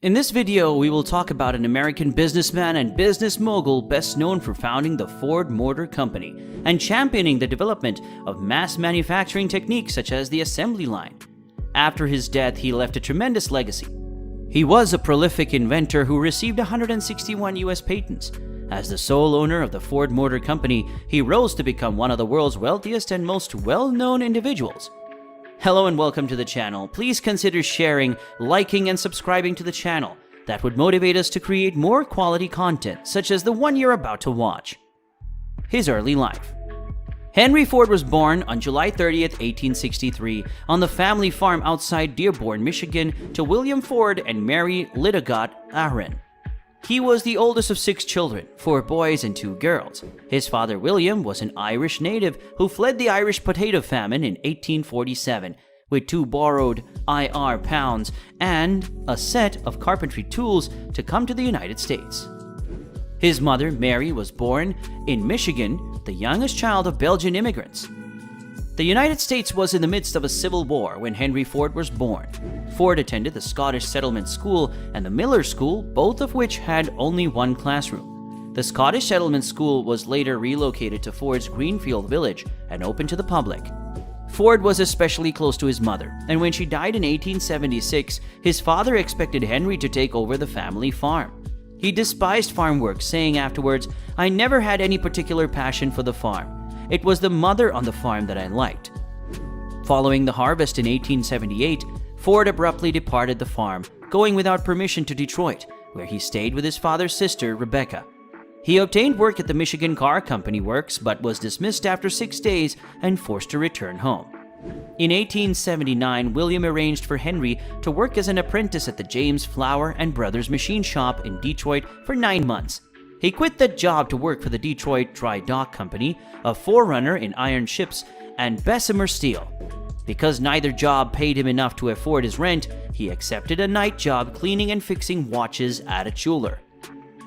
In this video, we will talk about an American businessman and business mogul best known for founding the Ford Motor Company and championing the development of mass manufacturing techniques such as the assembly line. After his death, he left a tremendous legacy. He was a prolific inventor who received 161 US patents. As the sole owner of the Ford Motor Company, he rose to become one of the world's wealthiest and most well-known individuals. Hello and welcome to the channel. Please consider sharing, liking, and subscribing to the channel. That would motivate us to create more quality content, such as the one you're about to watch. His early life. Henry Ford was born on July 30th, 1863, on the family farm outside Dearborn, Michigan, to William Ford and Mary Lidegaard Ahren. He was the oldest of 6 children, 4 boys and 2 girls. His father, William, was an Irish native who fled the Irish potato famine in 1847 with 2 borrowed IR pounds and a set of carpentry tools to come to the United States. His mother, Mary, was born in Michigan, the youngest child of Belgian immigrants. The United States was in the midst of a civil war when Henry Ford was born. Ford attended the Scottish Settlement School and the Miller School, both of which had only one classroom. The Scottish Settlement School was later relocated to Ford's Greenfield Village and opened to the public. Ford was especially close to his mother, and when she died in 1876, his father expected Henry to take over the family farm. He despised farm work, saying afterwards, "I never had any particular passion for the farm. It was the mother on the farm that I liked." Following the harvest in 1878, Ford abruptly departed the farm, going without permission to Detroit, where he stayed with his father's sister, Rebecca. He obtained work at the Michigan Car Company Works, but was dismissed after 6 days and forced to return home. In 1879, William arranged for Henry to work as an apprentice at the James Flower and Brothers machine shop in Detroit for 9 months. He quit that job to work for the Detroit Dry Dock Company, a forerunner in iron ships, and Bessemer Steel. Because neither job paid him enough to afford his rent, he accepted a night job cleaning and fixing watches at a jeweler.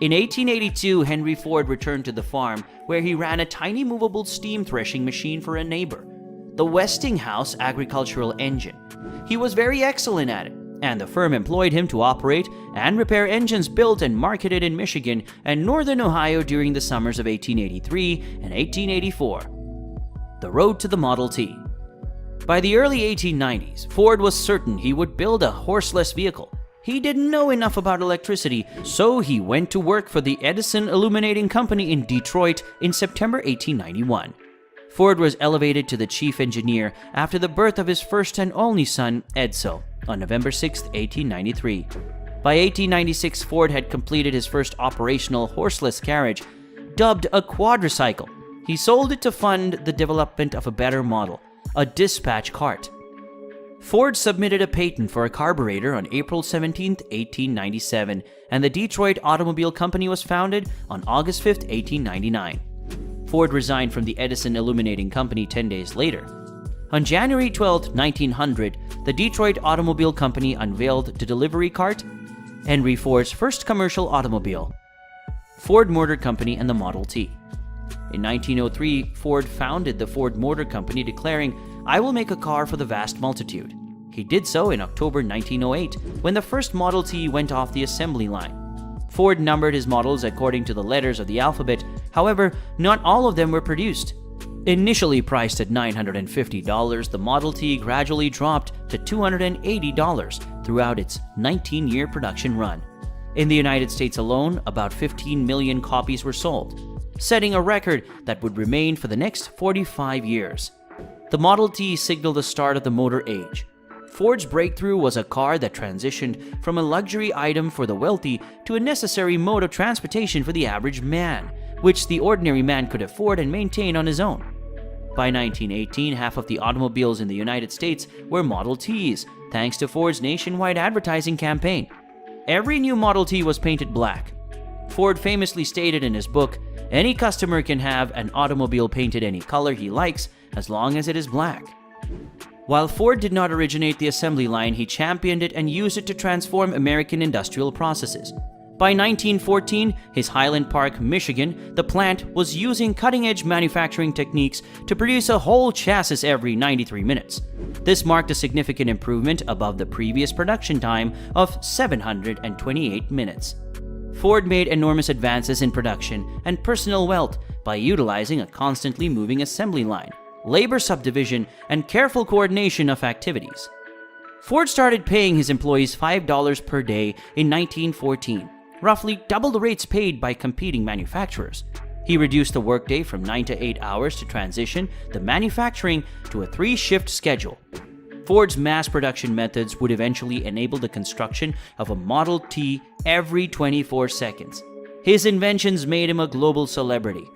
In 1882, Henry Ford returned to the farm, where he ran a tiny movable steam threshing machine for a neighbor, the Westinghouse agricultural engine. He was very excellent at it, and the firm employed him to operate and repair engines built and marketed in Michigan and northern Ohio during the summers of 1883 and 1884. The road to the Model T. By the early 1890s, Ford was certain he would build a horseless vehicle. He didn't know enough about electricity, so he went to work for the Edison Illuminating Company in Detroit in September 1891. Ford was elevated to the chief engineer after the birth of his first and only son, Edsel, on November 6, 1893. By 1896, Ford had completed his first operational horseless carriage, dubbed a quadricycle. He sold it to fund the development of a better model, a dispatch cart. Ford submitted a patent for a carburetor on April 17, 1897, and the Detroit Automobile Company was founded on August 5, 1899. Ford resigned from the Edison Illuminating Company 10 days later. On January 12, 1900, the Detroit Automobile Company unveiled the delivery cart, Henry Ford's first commercial automobile, Ford Motor Company, and the Model T. In 1903, Ford founded the Ford Motor Company, declaring, "I will make a car for the vast multitude." He did so in October 1908, when the first Model T went off the assembly line. Ford numbered his models according to the letters of the alphabet, however, not all of them were produced. Initially priced at $950, the Model T gradually dropped to $280 throughout its 19-year production run. In the United States alone, about 15 million copies were sold, setting a record that would remain for the next 45 years. The Model T signaled the start of the motor age. Ford's breakthrough was a car that transitioned from a luxury item for the wealthy to a necessary mode of transportation for the average man, which the ordinary man could afford and maintain on his own. By 1918, half of the automobiles in the United States were Model Ts, thanks to Ford's nationwide advertising campaign. Every new Model T was painted black. Ford famously stated in his book, "Any customer can have an automobile painted any color he likes as long as it is black." While Ford did not originate the assembly line, he championed it and used it to transform American industrial processes. By 1914, his Highland Park, Michigan, the plant was using cutting-edge manufacturing techniques to produce a whole chassis every 93 minutes. This marked a significant improvement above the previous production time of 728 minutes. Ford made enormous advances in production and personal wealth by utilizing a constantly moving assembly line, labor subdivision, and careful coordination of activities. Ford started paying his employees $5 per day in 1914, roughly double the rates paid by competing manufacturers. He reduced the workday from 9 to 8 hours to transition the manufacturing to a 3-shift schedule. Ford's mass production methods would eventually enable the construction of a Model T every 24 seconds. His inventions made him a global celebrity.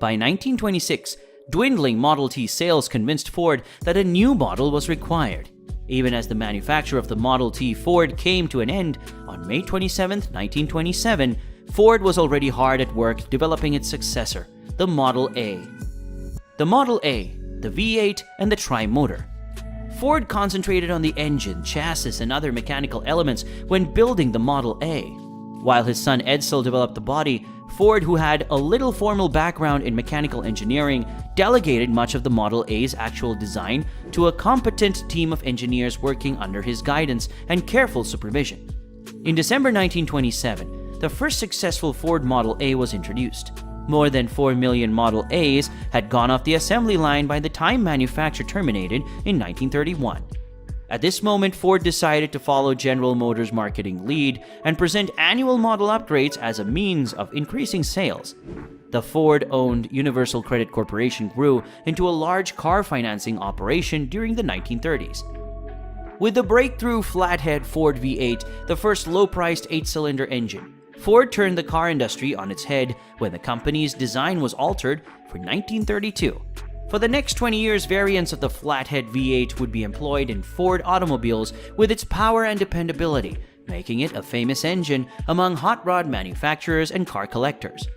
By 1926, dwindling Model T sales convinced Ford that a new model was required. Even as the manufacture of the Model T Ford came to an end on May 27, 1927, Ford was already hard at work developing its successor, the Model A. The Model A, the V8, and the Tri-Motor. Ford concentrated on the engine, chassis, and other mechanical elements when building the Model A. While his son Edsel developed the body, Ford, who had a little formal background in mechanical engineering, delegated much of the Model A's actual design to a competent team of engineers working under his guidance and careful supervision. In December 1927, the first successful Ford Model A was introduced. More than 4 million Model A's had gone off the assembly line by the time manufacture terminated in 1931. At this moment, Ford decided to follow General Motors' marketing lead and present annual model upgrades as a means of increasing sales. The Ford-owned Universal Credit Corporation grew into a large car financing operation during the 1930s. With the breakthrough flathead Ford V8, the first low-priced 8-cylinder engine, Ford turned the car industry on its head when the company's design was altered for 1932. For the next 20 years, variants of the flathead V8 would be employed in Ford automobiles with its power and dependability, making it a famous engine among hot rod manufacturers and car collectors.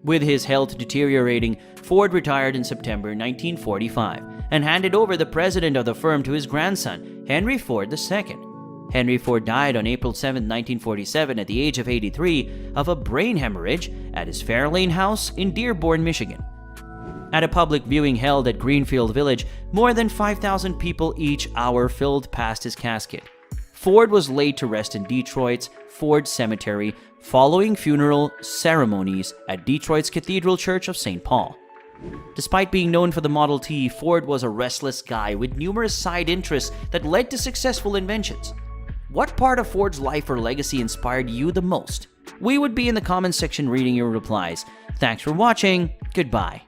With his health deteriorating, Ford retired in September 1945 and handed over the president of the firm to his grandson, Henry Ford II. Henry Ford died on April 7, 1947 at the age of 83 of a brain hemorrhage at his Fairlane house in Dearborn, Michigan. At a public viewing held at Greenfield Village, more than 5,000 people each hour filled past his casket. Ford was laid to rest in Detroit's Ford Cemetery following funeral ceremonies at Detroit's Cathedral Church of St. Paul. Despite being known for the Model T, Ford was a restless guy with numerous side interests that led to successful inventions. What part of Ford's life or legacy inspired you the most? We would be in the comments section reading your replies. Thanks for watching. Goodbye.